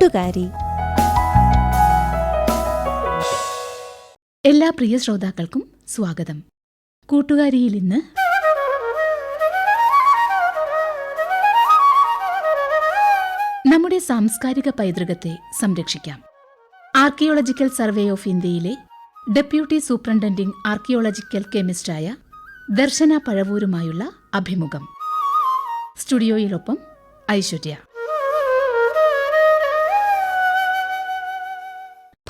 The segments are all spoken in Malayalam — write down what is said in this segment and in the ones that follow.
കൂട്ടുകാരി. എല്ലാ പ്രിയ ശ്രോതാക്കൾക്കും സ്വാഗതം. കൂട്ടുകാരിയിൽ ഇന്ന് നമ്മുടെ സാംസ്കാരിക പൈതൃകത്തെ സംരക്ഷിക്കാം. ആർക്കിയോളജിക്കൽ സർവേ ഓഫ് ഇന്ത്യയിലെ ഡെപ്യൂട്ടി സൂപ്രണ്ടന്റിംഗ് ആർക്കിയോളജിക്കൽ കെമിസ്റ്റായ ദർശന പഴവൂരുമായുള്ള അഭിമുഖം. സ്റ്റുഡിയോയിലൊപ്പം ഐശ്വര്യ.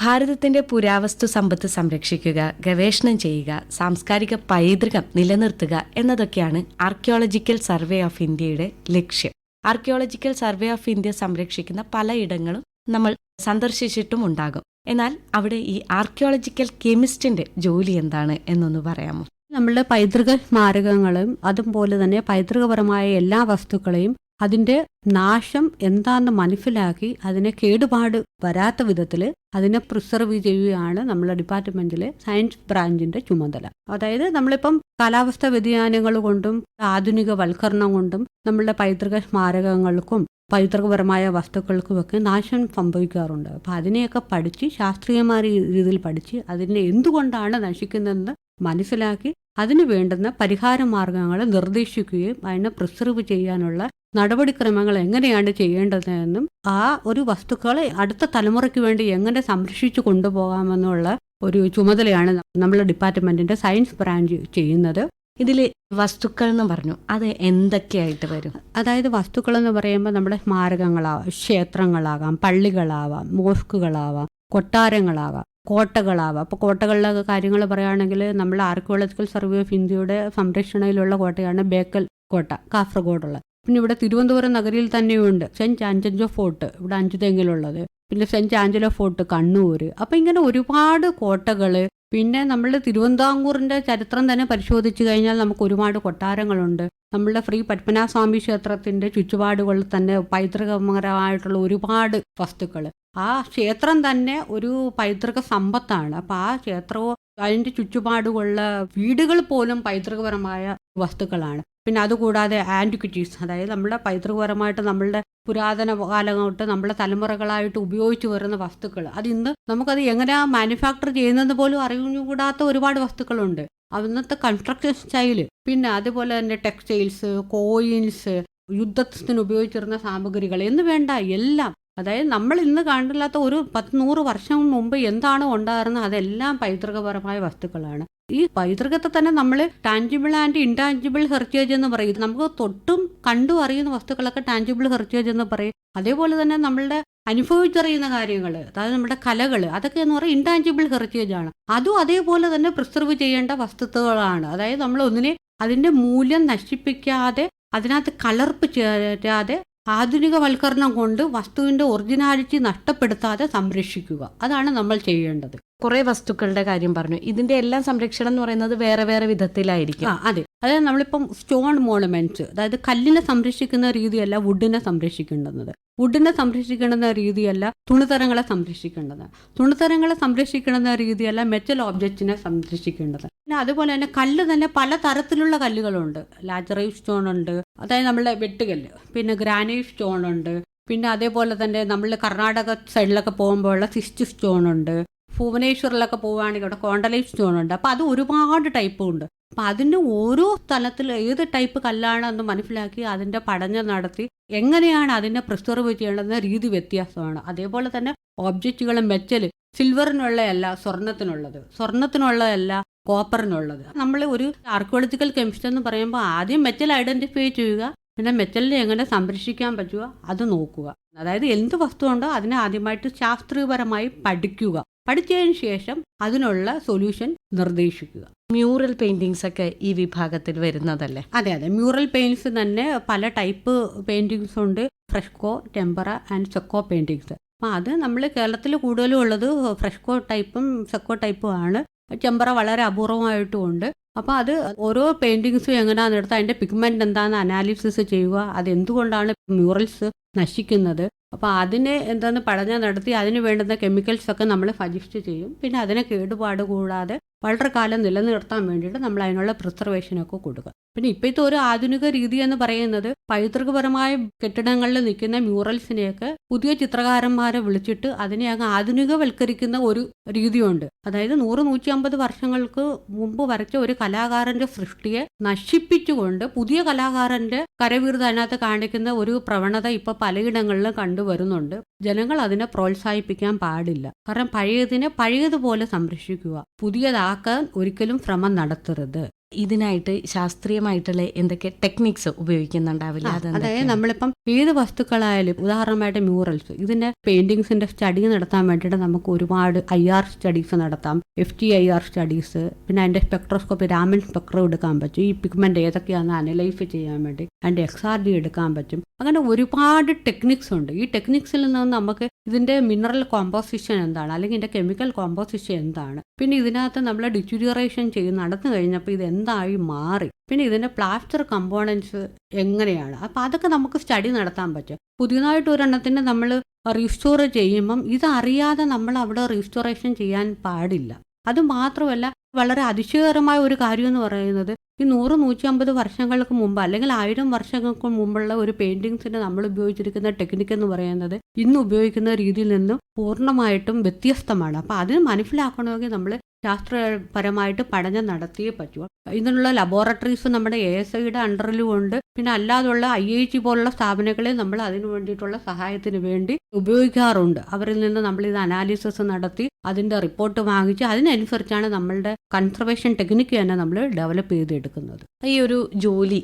ഭാരതത്തിന്റെ പുരാവസ്തു സമ്പത്ത് സംരക്ഷിക്കുക, ഗവേഷണം ചെയ്യുക, സാംസ്കാരിക പൈതൃകം നിലനിർത്തുക എന്നതൊക്കെയാണ് ആർക്കിയോളജിക്കൽ സർവേ ഓഫ് ഇന്ത്യയുടെ ലക്ഷ്യം. ആർക്കിയോളജിക്കൽ സർവേ ഓഫ് ഇന്ത്യ സംരക്ഷിക്കുന്ന പലയിടങ്ങളും നമ്മൾ സന്ദർശിച്ചിട്ടും ഉണ്ടാകും. എന്നാൽ അവിടെ ഈ ആർക്കിയോളജിക്കൽ കെമിസ്റ്റിന്റെ ജോലി എന്താണ് എന്നൊന്ന് പറയാമോ? നമ്മളുടെ പൈതൃക സ്മാരകങ്ങളും അതുപോലെ തന്നെ പൈതൃകപരമായ എല്ലാ വസ്തുക്കളെയും അതിന്റെ നാശം എന്താണെന്ന് മനസ്സിലാക്കി അതിനെ കേടുപാട് വരാത്ത വിധത്തിൽ അതിനെ പ്രിസർവ് ചെയ്യുകയാണ് നമ്മളെ ഡിപ്പാർട്ട്മെന്റിലെ സയൻസ് ബ്രാഞ്ചിന്റെ ചുമതല. അതായത് നമ്മളിപ്പം കാലാവസ്ഥാ വ്യതിയാനങ്ങൾ കൊണ്ടും ആധുനികവൽക്കരണം കൊണ്ടും നമ്മളുടെ പൈതൃക സ്മാരകങ്ങൾക്കും പൈതൃകപരമായ വസ്തുക്കൾക്കുമൊക്കെ നാശം സംഭവിക്കാറുണ്ട്. അപ്പം അതിനെയൊക്കെ പഠിച്ച് ശാസ്ത്രീയമായ രീതിയിൽ പഠിച്ച് അതിനെ എന്തുകൊണ്ടാണ് നശിക്കുന്നതെന്ന് മനസ്സിലാക്കി അതിന് വേണ്ടുന്ന പരിഹാര മാർഗങ്ങൾ നിർദ്ദേശിക്കുകയും അതിനെ പ്രിസർവ് ചെയ്യാനുള്ള നടപടിക്രമങ്ങൾ എങ്ങനെയാണ് ചെയ്യേണ്ടതെന്നും ആ ഒരു വസ്തുക്കളെ അടുത്ത തലമുറയ്ക്ക് വേണ്ടി എങ്ങനെ സംരക്ഷിച്ചു കൊണ്ടുപോകാമെന്നുള്ള ഒരു ചുമതലയാണ് നമ്മളെ ഡിപ്പാർട്ട്മെന്റിന്റെ സയൻസ് ബ്രാഞ്ച് ചെയ്യുന്നത്. ഇതിൽ വസ്തുക്കൾ എന്ന് പറഞ്ഞു, അത് എന്തൊക്കെയായിട്ട് വരും? അതായത് വസ്തുക്കൾ എന്ന് പറയുമ്പോൾ നമ്മുടെ സ്മാരകങ്ങളാവാം, ക്ഷേത്രങ്ങളാകാം, പള്ളികളാവാം, മോസ്കുകളാവാം, കൊട്ടാരങ്ങളാകാം, കോട്ടകളാവാം. അപ്പോൾ കോട്ടകളിലെ കാര്യങ്ങൾ പറയുകയാണെങ്കിൽ നമ്മൾ ആർക്കിയോളജിക്കൽ സർവേ ഓഫ് ഇന്ത്യയുടെ സംരക്ഷണയിലുള്ള കോട്ടയാണ് ബേക്കൽ കോട്ട, കാസർഗോഡുള്ള. പിന്നെ ഇവിടെ തിരുവനന്തപുരം നഗരിയിൽ തന്നെയുണ്ട് സെന്റ് ആഞ്ചലോ ഫോർട്ട്, ഇവിടെ അഞ്ചുതെങ്ങിലുള്ളത്. പിന്നെ സെന്റ് ആഞ്ചലോ ഫോർട്ട് കണ്ണൂർ. അപ്പം ഇങ്ങനെ ഒരുപാട് കോട്ടകൾ. പിന്നെ നമ്മൾ തിരുവിതാംകൂറിന്റെ ചരിത്രം തന്നെ പരിശോധിച്ചു കഴിഞ്ഞാൽ നമുക്ക് ഒരുപാട് കൊട്ടാരങ്ങളുണ്ട്. നമ്മളുടെ ശ്രീ പത്മനാഭസ്വാമി ക്ഷേത്രത്തിന്റെ ചുറ്റുപാടുകളിൽ തന്നെ പൈതൃകപരമായിട്ടുള്ള ഒരുപാട് വസ്തുക്കൾ. ആ ക്ഷേത്രം തന്നെ ഒരു പൈതൃക സമ്പത്താണ്. അപ്പം ആ ക്ഷേത്രവും അതിൻ്റെ ചുറ്റുപാടുകളുള്ള വീടുകൾ പോലും പൈതൃകപരമായ വസ്തുക്കളാണ്. പിന്നെ അതുകൂടാതെ ആൻറ്റിക്വിറ്റീസ്, അതായത് നമ്മുടെ പൈതൃകപരമായിട്ട് നമ്മളുടെ പുരാതന കാലം തൊട്ട് നമ്മളെ തലമുറകളായിട്ട് ഉപയോഗിച്ച് വരുന്ന വസ്തുക്കൾ, അത് ഇന്ന് നമുക്കത് എങ്ങനെയാ മാനുഫാക്ചർ ചെയ്യുന്നത് പോലും അറിഞ്ഞുകൂടാത്ത ഒരുപാട് വസ്തുക്കളുണ്ട്. അന്നത്തെ കൺസ്ട്രക്ഷൻ സ്റ്റൈല്, പിന്നെ അതുപോലെ തന്നെ ടെക്സ്റ്റൈൽസ്, കോയിൻസ്, യുദ്ധത്തിന് ഉപയോഗിച്ചിരുന്ന സാമഗ്രികൾ എന്ന് വേണ്ട എല്ലാം. അതായത് നമ്മൾ ഇന്ന് കണ്ടില്ലാത്ത ഒരു 100 വർഷം മുമ്പ് എന്താണോ ഉണ്ടായിരുന്നത് അതെല്ലാം പൈതൃകപരമായ വസ്തുക്കളാണ്. ഈ പൈതൃകത്തെ തന്നെ നമ്മൾ ടാഞ്ചിബിൾ ആൻഡ് ഇൻടാഞ്ചിബിൾ ഹെറിറ്റേജ് എന്ന് പറയും. നമുക്ക് തൊട്ടും കണ്ടും അറിയുന്ന വസ്തുക്കളൊക്കെ ടാഞ്ചിബിൾ ഹെറിറ്റേജ് എന്ന് പറയും. അതേപോലെ തന്നെ നമ്മളുടെ അനുഭവിച്ചറിയുന്ന കാര്യങ്ങൾ, അതായത് നമ്മുടെ കലകൾ, അതൊക്കെ എന്ന് പറയുന്നത് ഇൻടാഞ്ചിബിൾ ഹെറിറ്റേജ് ആണ്. അതും അതേപോലെ തന്നെ പ്രിസർവ് ചെയ്യേണ്ട വസ്തുക്കളാണ്. അതായത് നമ്മൾ ഒന്നിനെ അതിൻ്റെ മൂല്യം നശിപ്പിക്കാതെ അതിനകത്ത് കലർപ്പ് ചേരാതെ ആധുനികവൽക്കരണം കൊണ്ട് വസ്തുവിന്റെ ഒറിജിനാലിറ്റി നഷ്ടപ്പെടുത്താതെ സംരക്ഷിക്കുക. അതാണ് നമ്മൾ ചെയ്യേണ്ടത്. കുറെ വസ്തുക്കളുടെ കാര്യം പറഞ്ഞു. ഇതിന്റെ എല്ലാം സംരക്ഷണം എന്ന് പറയുന്നത് വേറെ വേറെ വിധത്തിലായിരിക്കും. അതെ. അതായത് നമ്മളിപ്പം സ്റ്റോൺ മോണമെന്റ്സ്, അതായത് കല്ലിനെ സംരക്ഷിക്കുന്ന രീതിയല്ല വുഡിനെ സംരക്ഷിക്കേണ്ടുന്നത്. വുഡിനെ സംരക്ഷിക്കേണ്ടുന്ന രീതിയല്ല തുണിത്തരങ്ങളെ സംരക്ഷിക്കേണ്ടത്. തുണിത്തരങ്ങളെ സംരക്ഷിക്കേണ്ടുന്ന രീതിയല്ല മെറ്റൽ ഓബ്ജക്റ്റിനെ സംരക്ഷിക്കേണ്ടത്. പിന്നെ അതുപോലെ തന്നെ കല്ല് തന്നെ പല തരത്തിലുള്ള കല്ലുകളുണ്ട്. ലാറ്ററൈറ്റ് സ്റ്റോൺ ഉണ്ട്, അതായത് നമ്മളുടെ വെട്ടുകല്ല്. പിന്നെ ഗ്രാനൈറ്റ് സ്റ്റോൺ ഉണ്ട്. പിന്നെ അതേപോലെ തന്നെ നമ്മൾ കർണാടക സൈഡിലൊക്കെ പോകുമ്പോഴുള്ള സിസ്റ്റ് സ്റ്റോൺ ഉണ്ട്. ഭുവനേശ്വറിലൊക്കെ പോവുകയാണെങ്കിൽ അവിടെ കോണ്ടലൈറ്റ് സ്റ്റോൺ ഉണ്ട്. അപ്പോൾ അത് ഒരുപാട് ടൈപ്പ് ഉണ്ട്. അപ്പം അതിൻ്റെ ഓരോ സ്ഥലത്തിൽ ഏത് ടൈപ്പ് കല്ലാണെന്ന് മനസ്സിലാക്കി അതിൻ്റെ പഠനം നടത്തി എങ്ങനെയാണ് അതിനെ പ്രിസർവ് ചെയ്യേണ്ടതെന്ന രീതി വ്യത്യാസമാണ്. അതേപോലെ തന്നെ ഓബ്ജക്റ്റുകൾ മെറ്റൽ, സിൽവറിനുള്ളതല്ല സ്വർണ്ണത്തിനുള്ളത്, സ്വർണ്ണത്തിനുള്ളതല്ല കോപ്പറിനുള്ളത്. നമ്മൾ ഒരു ആർക്കിയോളജിക്കൽ കെമിസ്റ്റ് എന്ന് പറയുമ്പോൾ ആദ്യം മെറ്റൽ ഐഡന്റിഫൈ ചെയ്യുക, പിന്നെ മെറ്റലിനെ എങ്ങനെ സംരക്ഷിക്കാൻ പറ്റുക അത് നോക്കുക. അതായത് എന്ത് വസ്തുണ്ടോ അതിനെ ആദ്യമായിട്ട് ശാസ്ത്രീയപരമായി പഠിക്കുക. പഠിച്ചതിന് ശേഷം അതിനുള്ള സൊല്യൂഷൻ നിർദ്ദേശിക്കുക. മ്യൂറൽ പെയിന്റിങ്സ് ഒക്കെ ഈ വിഭാഗത്തിൽ വരുന്നതല്ലേ? അതെ. മ്യൂറൽ പെയിന്റ്സ് തന്നെ പല ടൈപ്പ് പെയിന്റിങ്സ് ഉണ്ട്. Fresco, tempera and Dzeko paintings. അപ്പം അത് നമ്മൾ കേരളത്തിൽ കൂടുതലും ഉള്ളത് ഫ്രെസ്കോ ടൈപ്പും സെക്കോ ടൈപ്പും ആണ്. ടെമ്പറ വളരെ അപൂർവമായിട്ടും ഉണ്ട്. അപ്പോൾ അത് ഓരോ പെയിന്റിങ്സും എങ്ങനെയാണെന്ന് എടുത്താൽ അതിൻ്റെ പിഗ്മെന്റ് എന്താണെന്ന് അനാലിസിസ് ചെയ്യുക. അതെന്തുകൊണ്ടാണ് മ്യൂറൽസ് നശിക്കുന്നത്, അപ്പോൾ അതിനെ എന്താണെന്ന് പഠനം നടത്തി അതിന് വേണ്ടുന്ന കെമിക്കൽസൊക്കെ നമ്മൾ സജസ്റ്റ് ചെയ്യും. പിന്നെ അതിനെ കേടുപാട് കൂടാതെ വളരെ കാലം നിലനിർത്താൻ വേണ്ടിയിട്ട് നമ്മൾ അതിനുള്ള പ്രിസർവേഷനൊക്കെ കൊടുക്കുക. പിന്നെ ഇപ്പോഴത്തെ ഒരു ആധുനിക രീതി എന്ന് പറയുന്നത് പൈതൃകപരമായ കെട്ടിടങ്ങളിൽ നിൽക്കുന്ന മ്യൂറൽസിനെയൊക്കെ പുതിയ ചിത്രകാരന്മാരെ വിളിച്ചിട്ട് അതിനെ അങ്ങ് ആധുനികവൽക്കരിക്കുന്ന ഒരു രീതിയുണ്ട്. അതായത് 100-150 വർഷങ്ങൾക്ക് മുമ്പ് വരച്ച ഒരു കലാകാരന്റെ സൃഷ്ടിയെ നശിപ്പിച്ചുകൊണ്ട് പുതിയ കലാകാരന്റെ കരവിരുത് അതിനകത്ത് കാണിക്കുന്ന ഒരു പ്രവണത ഇപ്പൊ പലയിടങ്ങളിലും കണ്ടുവരുന്നുണ്ട്. ജനങ്ങൾ അതിനെ പ്രോത്സാഹിപ്പിക്കാൻ പാടില്ല. കാരണം പഴയതിനെ പഴയതുപോലെ സംരക്ഷിക്കുക, പുതിയതാക്കാൻ ഒരിക്കലും ശ്രമം നടത്തരുത്. ഇതിനായിട്ട് ശാസ്ത്രീയമായിട്ടുള്ള എന്തൊക്കെ ടെക്നിക്സ് ഉപയോഗിക്കുന്നുണ്ടാവില്ല? അതായത് നമ്മളിപ്പം ഏത് വസ്തുക്കളായാലും ഉദാഹരണമായിട്ട് മ്യൂറൽസ്, ഇതിന്റെ പെയിന്റിങ്സിന്റെ സ്റ്റഡി നടത്താൻ വേണ്ടിയിട്ട് നമുക്ക് ഒരുപാട് IR സ്റ്റഡീസ് നടത്താം, FTIR സ്റ്റഡീസ്, പിന്നെ അതിന്റെ സ്പെക്ട്രോസ്കോപ്പി രാമൻ സ്പെക്ട്രം എടുക്കാൻ പറ്റും, ഈ പിഗ്മെന്റ് ഏതൊക്കെയാണെന്ന് അനലൈസ് ചെയ്യാൻ വേണ്ടി അതിന്റെ XRD എടുക്കാൻ പറ്റും. അങ്ങനെ ഒരുപാട് ടെക്നിക്സ് ഉണ്ട്. ഈ ടെക്നിക്സിൽ നിന്ന് നമുക്ക് ഇതിന്റെ മിനറൽ കോമ്പോസിഷൻ എന്താണ്, അല്ലെങ്കിൽ ഇതിന്റെ കെമിക്കൽ കോമ്പോസിഷൻ എന്താണ്, പിന്നെ ഇതിനകത്ത് നമ്മൾ ഡിറ്റീരിയറേഷൻ നടന്നു കഴിഞ്ഞപ്പോൾ ഇത് എന്തായി മാറി, പിന്നെ ഇതിന്റെ പ്ലാസ്റ്റർ കമ്പോണൻസ് എങ്ങനെയാണ്, അപ്പൊ അതൊക്കെ നമുക്ക് സ്റ്റഡി നടത്താൻ പറ്റും. പുതിയതായിട്ട് ഒരെണ്ണത്തിന് നമ്മൾ റീസ്റ്റോർ ചെയ്യുമ്പം ഇതറിയാതെ നമ്മൾ അവിടെ റീസ്റ്റോറേഷൻ ചെയ്യാൻ പാടില്ല. അത് മാത്രമല്ല, വളരെ അതിശയകരമായ ഒരു കാര്യം എന്ന് പറയുന്നത് ഈ 100-150 വർഷങ്ങൾക്ക് മുമ്പ് അല്ലെങ്കിൽ 1000 വർഷങ്ങൾക്ക് മുമ്പുള്ള ഒരു പെയിന്റിങ്സിന് നമ്മൾ ഉപയോഗിച്ചിരിക്കുന്ന ടെക്നിക്ക് എന്ന് പറയുന്നത് ഇന്ന് ഉപയോഗിക്കുന്ന രീതിയിൽ നിന്നും പൂർണ്ണമായിട്ടും വ്യത്യസ്തമാണ്. അപ്പം അതിന് മനസ്സിലാക്കണമെങ്കിൽ നമ്മൾ ശാസ്ത്രപരമായിട്ട് പഠനം നടത്തിയേ പറ്റുമോ. ഇതിനുള്ള ലബോറട്ടറീസ് നമ്മുടെ ASIയുടെ അണ്ടറിലും ഉണ്ട്. പിന്നെ അല്ലാതുള്ള IIT പോലുള്ള സ്ഥാപനങ്ങളെ നമ്മൾ അതിനു വേണ്ടിയിട്ടുള്ള സഹായത്തിന് വേണ്ടി ഉപയോഗിക്കാറുണ്ട്. അവരിൽ നിന്ന് നമ്മൾ ഇത് അനാലിസിസ് നടത്തി അതിന്റെ റിപ്പോർട്ട് വാങ്ങിച്ച് അതിനനുസരിച്ചാണ് നമ്മളുടെ കൺസർവേഷൻ ടെക്നിക്ക് തന്നെ നമ്മൾ ഡെവലപ്പ് ചെയ്തെടുക്കുന്നത്. ഈ ഒരു ജോലി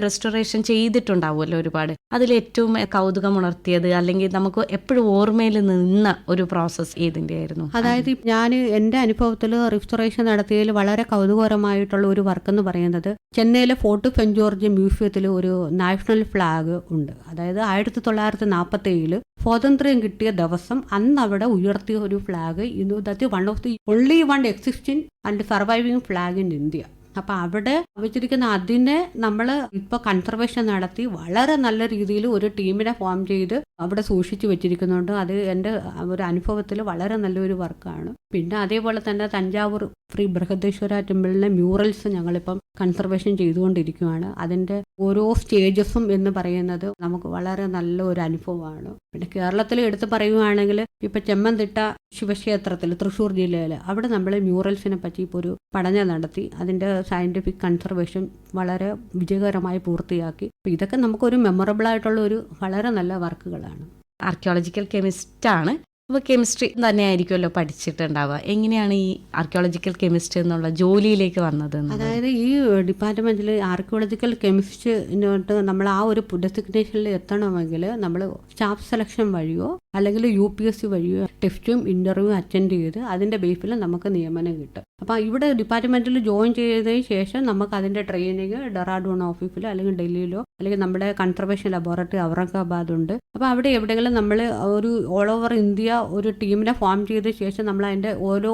റെസ്റ്റോറേഷൻ ചെയ്തിട്ടുണ്ടാവുമല്ലോ ഒരുപാട്. അതിൽ ഏറ്റവും കൗതുകം ഉണർത്തിയത് അല്ലെങ്കിൽ നമുക്ക് എപ്പോഴും ഓർമ്മയിൽ നിന്ന ഒരു പ്രോസസ്സ് ഏതിന്റെ ആയിരുന്നു? അതായത് ഞാൻ എൻ്റെ അനുഭവത്തിൽ റെസ്റ്റോറേഷൻ നടത്തിയതിൽ വളരെ കൗതുകകരമായിട്ടുള്ള ഒരു വർക്ക് എന്ന് പറയുന്നത് ചെന്നൈയിലെ ഫോർട്ട് സെന്റ് ജോർജ് മ്യൂസിയത്തിൽ ഒരു നാഷണൽ ഫ്ലാഗ് ഉണ്ട്. അതായത് 1947 സ്വാതന്ത്ര്യം കിട്ടിയ ദിവസം അന്ന് അവിടെ ഉയർത്തിയ ഒരു flag. That one of the only one existing and surviving flag in India. അപ്പം അവിടെ വെച്ചിരിക്കുന്ന അതിനെ നമ്മൾ ഇപ്പോൾ കൺസർവേഷൻ നടത്തി വളരെ നല്ല രീതിയിൽ ഒരു ടീമിനെ ഫോം ചെയ്ത് അവിടെ സൂക്ഷിച്ചു വെച്ചിരിക്കുന്നുണ്ട്. അത് എൻ്റെ ഒരു അനുഭവത്തിൽ വളരെ നല്ലൊരു വർക്കാണ്. പിന്നെ അതേപോലെ തന്നെ തഞ്ചാവൂർ ശ്രീ ബൃഹദേശ്വര ടെമ്പിളിലെ മ്യൂറൽസ് ഞങ്ങളിപ്പം കൺസർവേഷൻ ചെയ്തുകൊണ്ടിരിക്കുകയാണ്. അതിൻ്റെ ഓരോ സ്റ്റേജസും എന്ന് പറയുന്നത് നമുക്ക് വളരെ നല്ല ഒരു അനുഭവമാണ്. പിന്നെ കേരളത്തിൽ എടുത്ത് പറയുകയാണെങ്കിൽ ഇപ്പം ചെമ്മന്തിട്ട ശിവക്ഷേത്രത്തിൽ തൃശ്ശൂർ ജില്ലയിൽ അവിടെ നമ്മൾ മ്യൂറൽസിനെ പറ്റി ഇപ്പോൾ ഒരു പഠനം നടത്തി അതിൻ്റെ സയൻറ്റിഫിക് കൺസർവേഷൻ വളരെ വിജയകരമായി പൂർത്തിയാക്കി. അപ്പോൾ ഇതൊക്കെ നമുക്കൊരു മെമ്മറബിൾ ആയിട്ടുള്ള ഒരു വളരെ നല്ല വർക്കുകളാണ്. ആർക്കിയോളജിക്കൽ കെമിസ്റ്റാണ്. അപ്പോൾ കെമിസ്ട്രി തന്നെ ആയിരിക്കുമല്ലോ പഠിച്ചിട്ടുണ്ടാവുക. എങ്ങനെയാണ് ഈ ആർക്കിയോളജിക്കൽ കെമിസ്ട്രി എന്നുള്ള ജോലിയിലേക്ക് വന്നത്? അതായത് ഈ ഡിപ്പാർട്ട്മെന്റിൽ ആർക്കിയോളജിക്കൽ കെമിസ്ട്രിനോട്ട് നമ്മൾ ആ ഒരു ഡെസിഗ്നേഷനിൽ എത്തണമെങ്കിൽ നമ്മൾ സ്റ്റാഫ് സെലക്ഷൻ വഴിയോ അല്ലെങ്കിൽ UPSC വഴിയോ ടെസ്റ്റും ഇന്റർവ്യൂ അറ്റൻഡ് ചെയ്ത് അതിന്റെ ബേസിൽ നമുക്ക് നിയമനം കിട്ടും. അപ്പോൾ ഇവിടെ ഡിപ്പാർട്ട്മെന്റിൽ ജോയിൻ ചെയ്തതിന് ശേഷം നമുക്ക് അതിന്റെ ട്രെയിനിങ് ഡെറാഡൂൺ ഓഫീസിലോ അല്ലെങ്കിൽ ഡൽഹിയിലോ അല്ലെങ്കിൽ നമ്മുടെ കൺസർവേഷൻ ലബോറട്ടറി ഔറംഗാബാദ് ഉണ്ട്. അപ്പോൾ അവിടെ എവിടെയെങ്കിലും നമ്മൾ ഒരു ഓൾ ഓവർ ഇന്ത്യ ഒരു ടീമിനെ ഫോം ചെയ്ത ശേഷം നമ്മൾ അതിന്റെ ഓരോ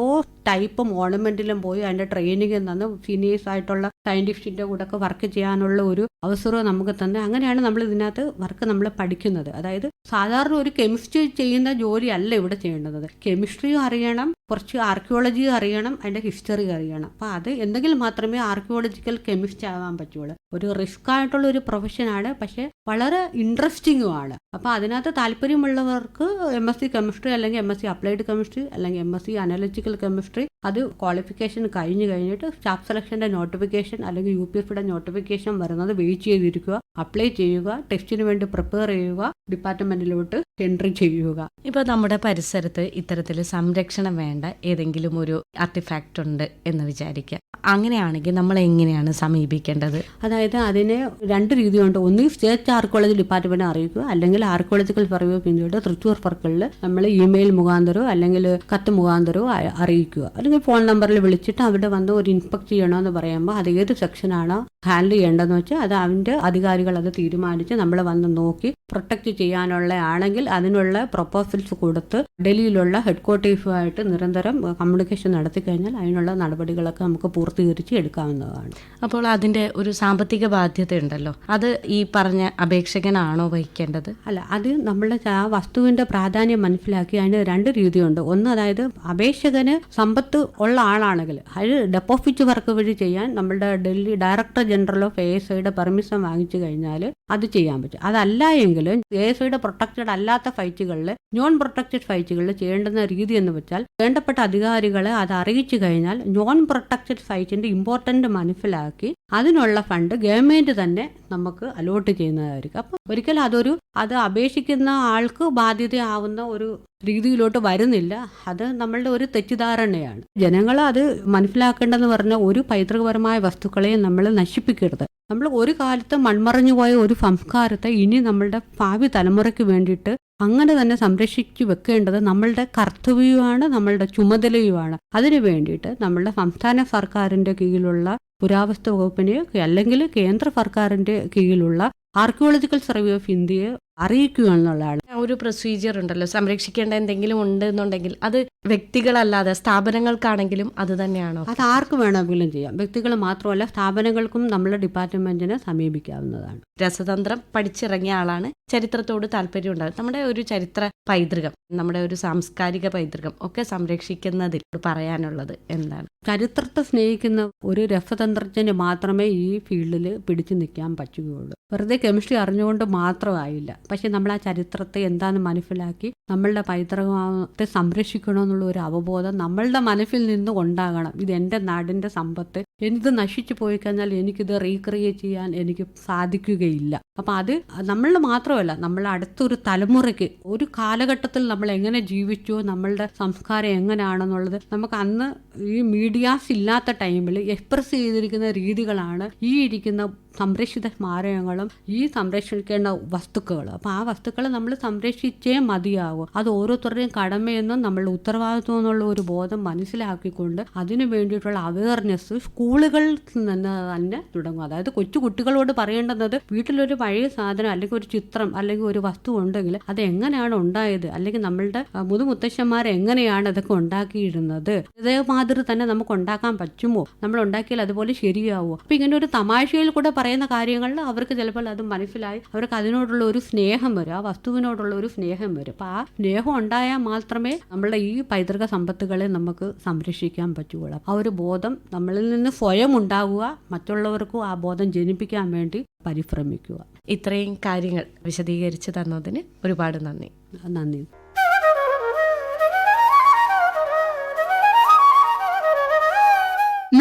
ടൈപ്പും ഓർണമെന്റിലും പോയി അതിന്റെ ട്രെയിനിങ് തന്ന് സീനിയേഴ്സ് ആയിട്ടുള്ള സയന്റിസ്റ്റിന്റെ കൂടെ ഒക്കെ വർക്ക് ചെയ്യാനുള്ള ഒരു അവസരവും നമുക്ക് തന്നെ. അങ്ങനെയാണ് നമ്മൾ ഇതിനകത്ത് വർക്ക് നമ്മൾ പഠിക്കുന്നത്. അതായത് സാധാരണ ഒരു കെമിസ്ട്രി ചെയ്യുന്ന ജോലി അല്ല ഇവിടെ ചെയ്യേണ്ടത്. കെമിസ്ട്രിയും അറിയണം, കുറച്ച് ആർക്കിയോളജിയും അറിയണം, അതിന്റെ ഹിസ്റ്ററി അറിയണം. അപ്പം അത് എന്തെങ്കിലും മാത്രമേ ആർക്കിയോളജിക്കൽ കെമിസ്റ്റ് ആവാൻ പറ്റുള്ളൂ. ഒരു റിസ്ക് ആയിട്ടുള്ള ഒരു പ്രൊഫഷനാണ്, പക്ഷെ വളരെ ഇൻട്രസ്റ്റിംഗുമാണ്. അപ്പം അതിനകത്ത് താല്പര്യമുള്ളവർക്ക് MSc കെമിസ്ട്രി അല്ലെങ്കിൽ MSc അപ്ലൈഡ് കെമിസ്ട്രി അല്ലെങ്കിൽ MSc അനലിറ്റിക്കൽ കെമിസ്ട്രി അത് ക്വാളിഫിക്കേഷൻ കഴിഞ്ഞിട്ട് സ്റ്റാഫ് സെലക്ഷന്റെ നോട്ടിഫിക്കേഷൻ അല്ലെങ്കിൽ UPSCയുടെ നോട്ടിഫിക്കേഷൻ വരുന്നത് വെയിറ്റ് ചെയ്തിരിക്കുക, അപ്ലൈ ചെയ്യുക, ടെസ്റ്റിന് വേണ്ടി പ്രിപ്പയർ ചെയ്യുക, ഡിപ്പാർട്ട്മെന്റിലോട്ട് എൻട്രി ചെയ്യുക. ഇപ്പൊ നമ്മുടെ പരിസരത്ത് ഇത്തരത്തിൽ സംരക്ഷണം വേണ്ട ഏതെങ്കിലും ഒരു ആർട്ടിഫാക്റ്റ് ഉണ്ട് എന്ന് വിചാരിക്കുക. അങ്ങനെയാണെങ്കിൽ നമ്മൾ എങ്ങനെയാണ് സമീപിക്കേണ്ടത്? അതായത് അതിന് രണ്ട് രീതിയുണ്ട്. ഒന്ന് സ്റ്റേറ്റ് ആർക്കിയോളജി ഡിപ്പാർട്ട്മെന്റ് അറിയിക്കുക, അല്ലെങ്കിൽ ആർക്കിയോളജിക്കൽ സർവേ ഓഫ് ഇന്ത്യയുടെ തൃശ്ശൂർ സർക്കിളിൽ നമ്മൾ ഇമെയിൽ മുഖാന്തരോ അല്ലെങ്കിൽ കത്ത് മുഖാന്തരോ അറിയിക്കുക. അല്ലെങ്കിൽ ഫോൺ നമ്പറിൽ വിളിച്ചിട്ട് അവിടെ വന്ന് ഒരു ഇൻസ്പെക്ട് ചെയ്യണമെന്ന് പറയുമ്പോൾ അത് ഏത് സെക്ഷനാണോ ഹാൻഡിൽ ചെയ്യേണ്ടതെന്ന് വെച്ചാൽ അത് അതിൻ്റെ അധികാരികൾ അധികാരികൾ അത് തീരുമാനിച്ച് നമ്മൾ വന്ന് നോക്കി പ്രൊട്ടക്റ്റ് ചെയ്യാനുള്ള ആണെങ്കിൽ അതിനുള്ള പ്രൊപ്പോസൽസ് കൊടുത്ത് ഡൽഹിയിലുള്ള ഹെഡ്ക്വാർട്ടേഴ്സുമായിട്ട് നിരന്തരം കമ്മ്യൂണിക്കേഷൻ നടത്തി കഴിഞ്ഞാൽ അതിനുള്ള നടപടികളൊക്കെ നമുക്ക് പൂർത്തീകരിച്ച് എടുക്കാവുന്നതാണ്. അപ്പോൾ അതിന്റെ ഒരു സാമ്പത്തിക ബാധ്യത ഉണ്ടല്ലോ, അത് ഈ പറഞ്ഞ അപേക്ഷകനാണോ വഹിക്കേണ്ടത്? അല്ല, അത് നമ്മളുടെ ആ വസ്തുവിന്റെ പ്രാധാന്യം മനസ്സിലാക്കി അതിന് രണ്ട് രീതിയുണ്ട്. ഒന്ന്, അതായത് അപേക്ഷകന് സമ്പത്ത് ഉള്ള ആളാണെങ്കിൽ അത് ഡെപ്പോസിറ്റ് വർക്ക് വഴി ചെയ്യാൻ നമ്മളുടെ ഡൽഹി ഡയറക്ടർ ജനറൽ ഓഫ് ASIയുടെ പെർമിഷൻ വാങ്ങിച്ചു കഴിഞ്ഞാൽ അത് ചെയ്യാൻ പറ്റും. അതല്ല എങ്കിലും ASIയുടെ പ്രൊട്ടക്റ്റഡ് അല്ലാത്ത സൈറ്റുകളിൽ, നോൺ പ്രൊട്ടക്റ്റഡ് സൈറ്റുകളിൽ ചെയ്യേണ്ടുന്ന രീതി എന്ന് വെച്ചാൽ വേണ്ടപ്പെട്ട അധികാരികളെ അത് അറിയിച്ചു കഴിഞ്ഞാൽ നോൺ പ്രൊട്ടക്റ്റഡ് സൈറ്റിന്റെ ഇമ്പോർട്ടന്റ് മനസ്സിലാക്കി അതിനുള്ള ഫണ്ട് ഗവൺമെന്റ് തന്നെ നമുക്ക് അലോട്ട് ചെയ്യുന്നതായിരിക്കും. അപ്പം ഒരിക്കലും അത് അപേക്ഷിക്കുന്ന ആൾക്ക് ബാധ്യതയാവുന്ന ഒരു രീതിയിലോട്ട് വരുന്നില്ല. അത് നമ്മളുടെ ഒരു തെറ്റിദ്ധാരണയാണ്. ജനങ്ങൾ അത് മനസ്സിലാക്കേണ്ടതെന്ന് പറഞ്ഞാൽ ഒരു പൈതൃകപരമായ വസ്തുക്കളെയും നമ്മൾ നശിപ്പിക്കരുത്. നമ്മൾ ഒരു കാലത്ത് മൺമറഞ്ഞു പോയ ഒരു സംസ്കാരത്തെ ഇനി നമ്മളുടെ ഭാവി തലമുറയ്ക്ക് വേണ്ടിയിട്ട് അങ്ങനെ തന്നെ സംരക്ഷിച്ചു വെക്കേണ്ടത് നമ്മളുടെ കർത്തവ്യവുമാണ്, നമ്മളുടെ ചുമതലയുമാണ്. അതിനു വേണ്ടിയിട്ട് നമ്മളുടെ സംസ്ഥാന സർക്കാരിൻ്റെ കീഴിലുള്ള പുരാവസ്തു വകുപ്പിനെ അല്ലെങ്കിൽ കേന്ദ്ര സർക്കാരിൻ്റെ കീഴിലുള്ള ആർക്കിയോളജിക്കൽ സർവേ ഓഫ് ഇന്ത്യയെ അറിയിക്കുക എന്നുള്ളതാണ്. ഒരു പ്രൊസീജിയർ ഉണ്ടല്ലോ, സംരക്ഷിക്കേണ്ട എന്തെങ്കിലും ഉണ്ട് എന്നുണ്ടെങ്കിൽ അത് വ്യക്തികളല്ലാതെ സ്ഥാപനങ്ങൾക്കാണെങ്കിലും അത് തന്നെയാണോ? അത് ആർക്ക് വേണമെങ്കിലും ചെയ്യാം. വ്യക്തികൾ മാത്രമല്ല, സ്ഥാപനങ്ങൾക്കും നമ്മളെ ഡിപ്പാർട്ട്മെന്റിനെ സമീപിക്കാവുന്നതാണ്. രസതന്ത്രം പഠിച്ചിറങ്ങിയ ആളാണ്, ചരിത്രത്തോട് താല്പര്യം ഉണ്ടാകും. നമ്മുടെ ഒരു ചരിത്ര പൈതൃകം, നമ്മുടെ ഒരു സാംസ്കാരിക പൈതൃകം ഒക്കെ സംരക്ഷിക്കുന്നതിൽ പറയാനുള്ളത് എന്താണ്? ചരിത്രത്തെ സ്നേഹിക്കുന്ന ഒരു രസതന്ത്രജ്ഞന് മാത്രമേ ഈ ഫീൽഡിൽ പിടിച്ചു നിൽക്കാൻ പറ്റുകയുള്ളൂ. വെറുതെ കെമിസ്ട്രി അറിഞ്ഞുകൊണ്ട് മാത്രമായില്ല. പക്ഷെ നമ്മൾ ആ ചരിത്രത്തെ എന്താണെന്ന് മനസ്സിലാക്കി നമ്മളുടെ പൈതൃകത്തെ സംരക്ഷിക്കണമെന്നുള്ള ഒരു അവബോധം നമ്മളുടെ മനസ്സിൽ നിന്ന് ഉണ്ടാകണം. ഇത് എൻ്റെ നാടിൻ്റെ സമ്പത്ത്, എനിത് നശിച്ചു പോയി കഴിഞ്ഞാൽ എനിക്കിത് റീക്രിയേറ്റ് ചെയ്യാൻ എനിക്ക് സാധിക്കുകയില്ല. അപ്പം അത് നമ്മളുടെ മാത്രമല്ല, നമ്മൾ അടുത്തൊരു തലമുറയ്ക്ക് ഒരു കാലഘട്ടത്തിൽ നമ്മൾ എങ്ങനെ ജീവിച്ചോ, നമ്മളുടെ സംസ്കാരം എങ്ങനെയാണെന്നുള്ളത് നമുക്ക് അന്ന് ഈ മീഡിയാസ് ഇല്ലാത്ത ടൈമിൽ എക്സ്പ്രസ് ചെയ്തിരിക്കുന്ന രീതികളാണ് ഈ ഇരിക്കുന്ന സംരക്ഷിത സ്മാരകങ്ങളും ഈ സംരക്ഷിക്കേണ്ട വസ്തുക്കൾ. അപ്പം ആ വസ്തുക്കളെ നമ്മൾ സംരക്ഷിച്ചേ മതിയാവും. അത് ഓരോരുത്തരുടെയും കടമയെന്നും നമ്മളുടെ ഉത്തരവാദിത്വം എന്നുള്ള ഒരു ബോധം മനസ്സിലാക്കിക്കൊണ്ട് അതിനു വേണ്ടിയിട്ടുള്ള അവയർനെസ് സ്കൂളുകളിൽ നിന്ന് തന്നെ തുടങ്ങും. അതായത് കൊച്ചു കുട്ടികളോട് പറയേണ്ടുന്നത് വീട്ടിലൊരു പഴയ സാധനം അല്ലെങ്കിൽ ഒരു ചിത്രം അല്ലെങ്കിൽ ഒരു വസ്തു ഉണ്ടെങ്കിൽ അത് എങ്ങനെയാണ് ഉണ്ടായത്, അല്ലെങ്കിൽ നമ്മളുടെ മുതുമുത്തശ്ശന്മാർ എങ്ങനെയാണ് അതൊക്കെ ഉണ്ടാക്കിയിരുന്നത്, ഇതേമാതിരി തന്നെ നമുക്ക് ഉണ്ടാക്കാൻ പറ്റുമോ, നമ്മൾ ഉണ്ടാക്കിയാൽ അതുപോലെ ശരിയാവുമോ. അപ്പം ഇങ്ങനെ ഒരു തമാശയിൽ കൂടെ പറയുന്ന കാര്യങ്ങളിൽ അവർക്ക് ചിലപ്പോൾ അത് മനസ്സിലായി അവർക്ക് അതിനോടുള്ള ഒരു സ്നേഹം വരും, ആ വസ്തുവിനോടുള്ള ഒരു സ്നേഹം വരും. അപ്പം ആ സ്നേഹം ഉണ്ടായാൽ മാത്രമേ നമ്മളുടെ ഈ പൈതൃക സമ്പത്തുകളെ നമുക്ക് സംരക്ഷിക്കാൻ പറ്റുകയുള്ളൂ. ആ ഒരു ബോധം നമ്മളിൽ നിന്ന് സ്വയം ഉണ്ടാവുക, മറ്റുള്ളവർക്കും ആ ബോധം ജനിപ്പിക്കാൻ വേണ്ടി പരിശ്രമിക്കുക. ഇത്രയും കാര്യങ്ങൾ വിശദീകരിച്ച് തന്നതിന് ഒരുപാട് നന്ദി. നന്ദി.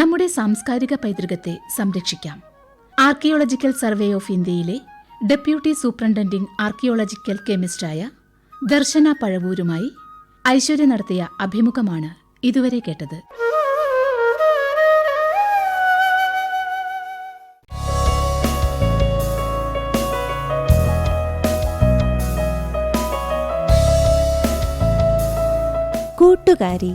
നമ്മുടെ സാംസ്കാരിക പൈതൃകത്തെ സംരക്ഷിക്കാം. ആർക്കിയോളജിക്കൽ സർവേ ഓഫ് ഇന്ത്യയിലെ ഡെപ്യൂട്ടി സൂപ്രണ്ടന്റിംഗ് ആർക്കിയോളജിക്കൽ കെമിസ്റ്റായ ദർശന പഴവൂരുമായി ഐശ്വര്യ നടത്തിയ അഭിമുഖമാണ് ഇതുവരെ കേട്ടത്. കൂട്ടുകാരി.